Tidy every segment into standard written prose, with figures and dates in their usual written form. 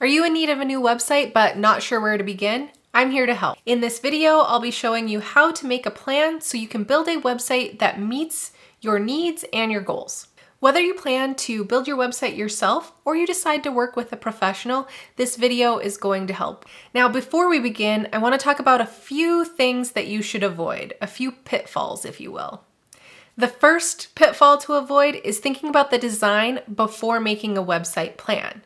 Are you in need of a new website but not sure where to begin? I'm here to help. In this video, I'll be showing you how to make a plan so you can build a website that meets your needs and your goals. Whether you plan to build your website yourself or you decide to work with a professional, this video is going to help. Now, before we begin, I want to talk about a few things that you should avoid, a few pitfalls, if you will. The first pitfall to avoid is thinking about the design before making a website plan.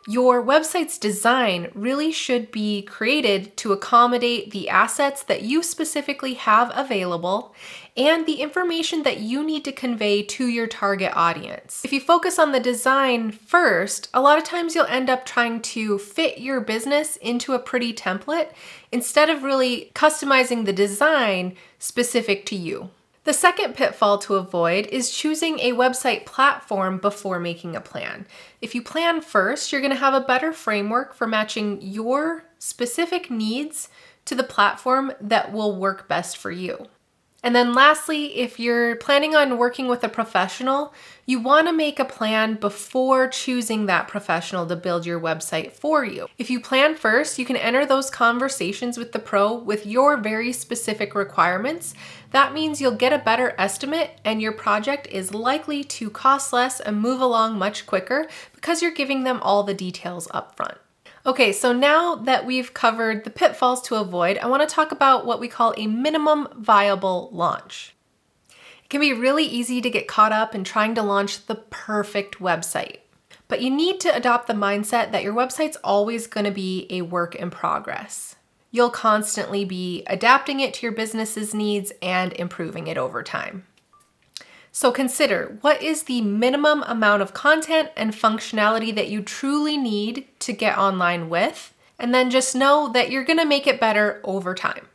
Your website's design really should be created to accommodate the assets that you specifically have available and the information that you need to convey to your target audience. If you focus on the design first, a lot of times you'll end up trying to fit your business into a pretty template instead of really customizing the design specific to you. The second pitfall to avoid is choosing a website platform before making a plan. If you plan first, you're going to have a better framework for matching your specific needs to the platform that will work best for you. And then lastly, if you're planning on working with a professional, you want to make a plan before choosing that professional to build your website for you. If you plan first, you can enter those conversations with the pro with your very specific requirements. That means you'll get a better estimate and your project is likely to cost less and move along much quicker because you're giving them all the details up front. Okay, so now that we've covered the pitfalls to avoid, I want to talk about what we call a minimum viable launch. It can be really easy to get caught up in trying to launch the perfect website, but you need to adopt the mindset that your website's always going to be a work in progress. You'll constantly be adapting it to your business's needs and improving it over time. So consider, what is the minimum amount of content and functionality that you truly need to get online with? And then just know that you're going to make it better over time.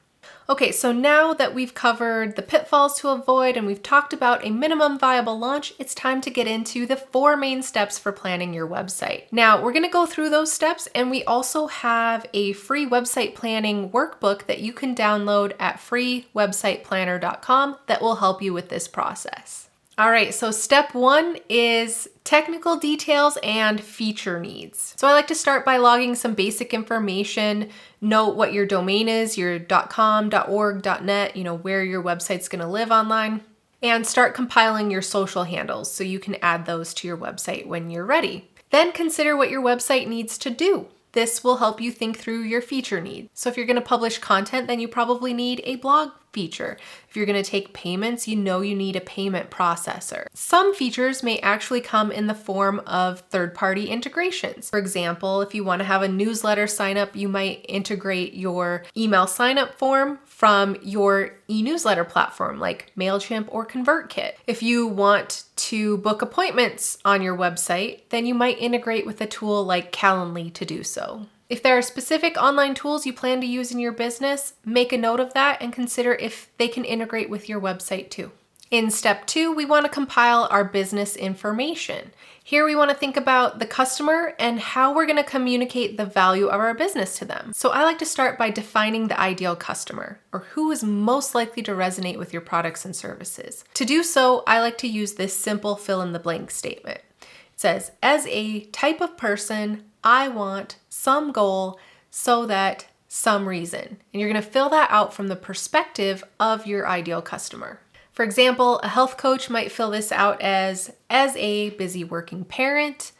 Okay, so now that we've covered the pitfalls to avoid and we've talked about a minimum viable launch, it's time to get into the 4 main steps for planning your website. Now, we're going to go through those steps, and we also have a free website planning workbook that you can download at freewebsiteplanner.com that will help you with this process. All right, so step 1 is technical details and feature needs. So I like to start by logging some basic information, note what your domain is, your .com, .org, .net, where your website's gonna live online, and start compiling your social handles so you can add those to your website when you're ready. Then consider what your website needs to do. This will help you think through your feature needs. So if you're gonna publish content, then you probably need a blog feature. If you're going to take payments, you need a payment processor. Some features may actually come in the form of third-party integrations. For example, if you want to have a newsletter sign up, you might integrate your email sign-up form from your e-newsletter platform like MailChimp or ConvertKit. If you want to book appointments on your website, then you might integrate with a tool like Calendly to do so. If there are specific online tools you plan to use in your business, make a note of that and consider if they can integrate with your website too. In step 2, we want to compile our business information. Here we want to think about the customer and how we're going to communicate the value of our business to them. So I like to start by defining the ideal customer, or who is most likely to resonate with your products and services. To do so, I like to use this simple fill-in-the-blank statement. It says, as a type of person, I want some goal so that some reason. And you're going to fill that out from the perspective of your ideal customer. For example, a health coach might fill this out as a busy working parent,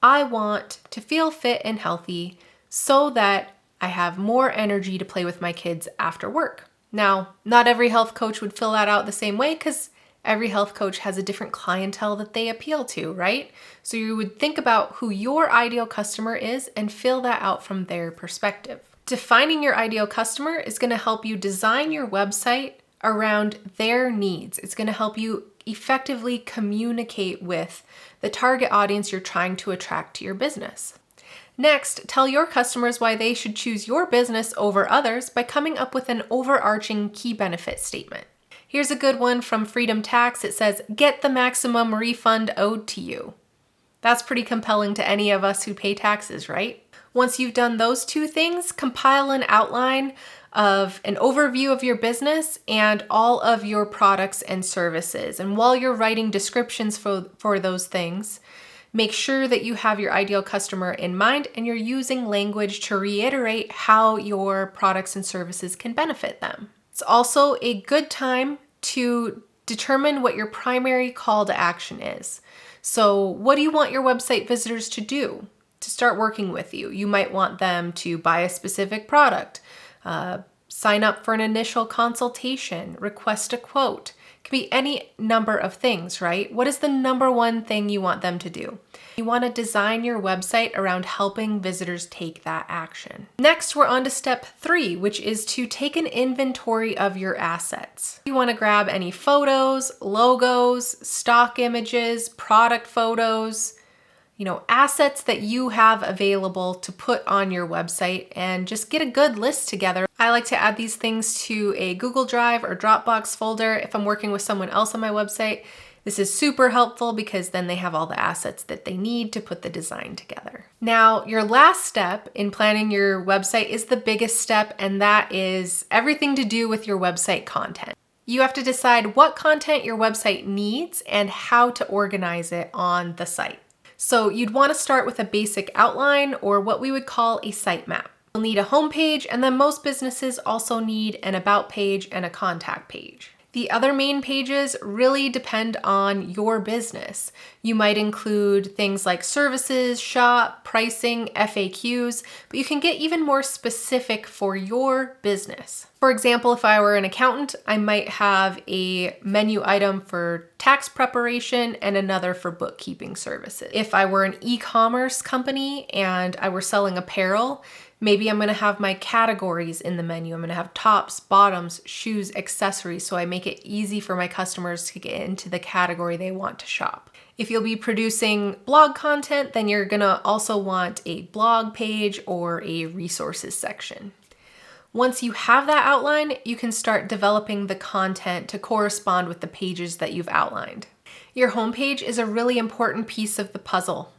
I want to feel fit and healthy so that I have more energy to play with my kids after work. Now, not every health coach would fill that out the same way because every health coach has a different clientele that they appeal to, right? So you would think about who your ideal customer is and fill that out from their perspective. Defining your ideal customer is going to help you design your website around their needs. It's going to help you effectively communicate with the target audience you're trying to attract to your business. Next, tell your customers why they should choose your business over others by coming up with an overarching key benefit statement. Here's a good one from Freedom Tax. It says, get the maximum refund owed to you. That's pretty compelling to any of us who pay taxes, right? Once you've done those 2 things, compile an outline of an overview of your business and all of your products and services. And while you're writing descriptions for those things, Make sure that you have your ideal customer in mind and you're using language to reiterate how your products and services can benefit them. It's also a good time to determine what your primary call to action is. So what do you want your website visitors to do to start working with you? You might want them to buy a specific product, sign up for an initial consultation, request a quote. It could be any number of things, right? What is the number one thing you want them to do? You want to design your website around helping visitors take that action. Next, we're on to step 3, which is to take an inventory of your assets. You want to grab any photos, logos, stock images, product photos, assets that you have available to put on your website and just get a good list together. I like to add these things to a Google Drive or Dropbox folder if I'm working with someone else on my website. This is super helpful because then they have all the assets that they need to put the design together. Now, your last step in planning your website is the biggest step, and that is everything to do with your website content. You have to decide what content your website needs and how to organize it on the site. So you'd want to start with a basic outline or what we would call a sitemap. You'll need a home page, and then most businesses also need an about page and a contact page. The other main pages really depend on your business. You might include things like services, shop, pricing, FAQs, but you can get even more specific for your business. For example, if I were an accountant, I might have a menu item for tax preparation and another for bookkeeping services. If I were an e-commerce company and I were selling apparel, maybe I'm going to have my categories in the menu. I'm going to have tops, bottoms, shoes, accessories, so I make it easy for my customers to get into the category they want to shop. If you'll be producing blog content, then you're going to also want a blog page or a resources section. Once you have that outline, you can start developing the content to correspond with the pages that you've outlined. Your homepage is a really important piece of the puzzle.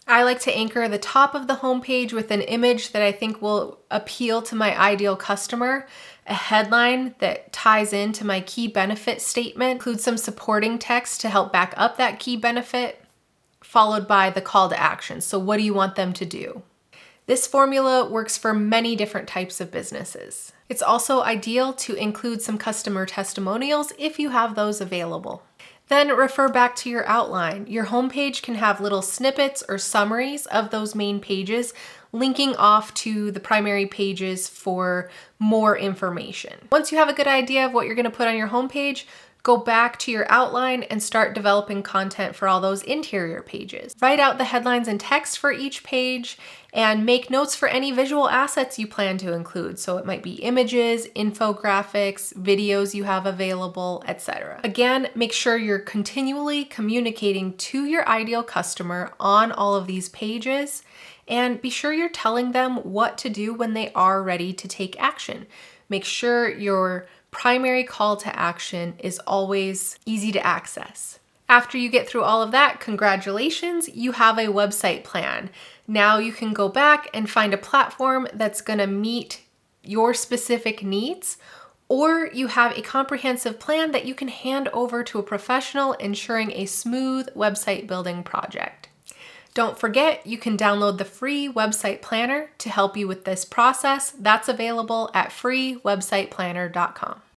I like to anchor the top of the homepage with an image that I think will appeal to my ideal customer, a headline that ties into my key benefit statement, include some supporting text to help back up that key benefit, followed by the call to action. So what do you want them to do? This formula works for many different types of businesses. It's also ideal to include some customer testimonials if you have those available. Then refer back to your outline. Your homepage can have little snippets or summaries of those main pages, linking off to the primary pages for more information. Once you have a good idea of what you're going to put on your homepage, go back to your outline and start developing content for all those interior pages. Write out the headlines and text for each page and make notes for any visual assets you plan to include. So it might be images, infographics, videos you have available, etc. Again, make sure you're continually communicating to your ideal customer on all of these pages, and be sure you're telling them what to do when they are ready to take action. Make sure your primary call to action is always easy to access. After you get through all of that, congratulations, you have a website plan. Now you can go back and find a platform that's going to meet your specific needs, or you have a comprehensive plan that you can hand over to a professional, ensuring a smooth website building project. Don't forget, you can download the free website planner to help you with this process. That's available at freewebsiteplanner.com.